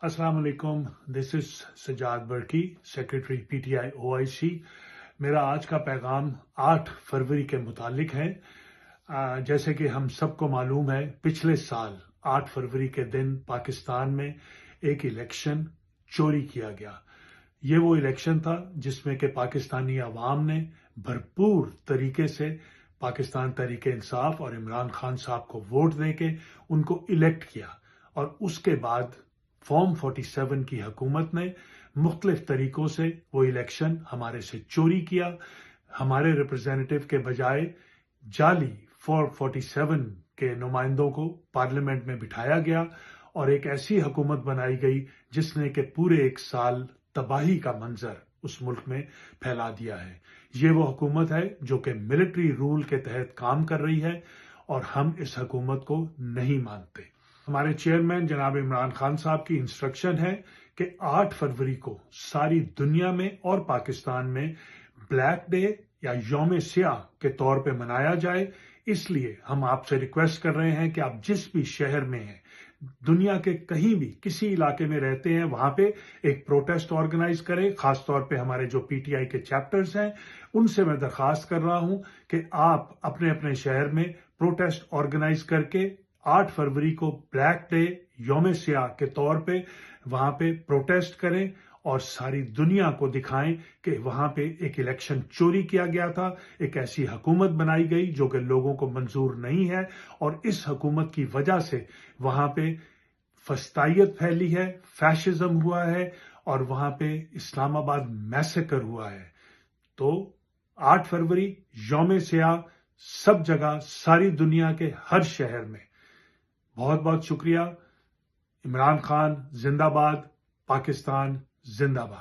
अस्सलाम वालेकुम, this is Sajjad Barki, secretary PTI OIC. मेरा आज का पैगाम 8 फरवरी के मुतालिक है। जैसे कि हम सबको मालूम है, पिछले साल 8 फरवरी के दिन पाकिस्तान में एक इलेक्शन चोरी किया गया। ये वो इलेक्शन था जिसमें कि पाकिस्तानी अवाम ने भरपूर तरीके से पाकिस्तान तहरीक इंसाफ और इमरान खान साहब को वोट देके उनको इलेक्ट किया, और उसके बाद फॉर्म 47 की हुकूमत ने मुख्तलिफ तरीकों से वो इलेक्शन हमारे से चोरी किया। हमारे रिप्रेजेंटेटिव के बजाय जाली फॉर्म 47 के नुमाइंदों को पार्लियामेंट में बिठाया गया और एक ऐसी हुकूमत बनाई गई जिसने कि पूरे एक साल तबाही का मंजर उस मुल्क में फैला दिया है। ये वो हुकूमत है जो कि मिलिट्री रूल के तहत काम कर रही है, और हम इस हुकूमत को नहीं मानते। हमारे चेयरमैन जनाब इमरान खान साहब की इंस्ट्रक्शन है कि 8 फरवरी को सारी दुनिया में और पाकिस्तान में ब्लैक डे या यौम सियाह के तौर पे मनाया जाए। इसलिए हम आपसे रिक्वेस्ट कर रहे हैं कि आप जिस भी शहर में हैं, दुनिया के कहीं भी किसी इलाके में रहते हैं, वहां पे एक प्रोटेस्ट ऑर्गेनाइज करें। खास तौर पे हमारे जो पीटीआई के चैप्टर्स हैं, उनसे मैं दरखास्त कर रहा हूं कि आप अपने अपने शहर में प्रोटेस्ट ऑर्गेनाइज करके 8 फरवरी को ब्लैक डे यौम सियाह के तौर पे वहां पे प्रोटेस्ट करें और सारी दुनिया को दिखाएं कि वहां पे एक इलेक्शन चोरी किया गया था। एक ऐसी हुकूमत बनाई गई जो कि लोगों को मंजूर नहीं है, और इस हुकूमत की वजह से वहां पे फस्तायत फैली है, फैशिज्म हुआ है, और वहां पे इस्लामाबाद मैसेकर हुआ है। तो 8 फरवरी यौम सियाह सब जगह, सारी दुनिया के हर शहर में। बहुत बहुत शुक्रिया। इमरान खान जिंदाबाद, पाकिस्तान जिंदाबाद।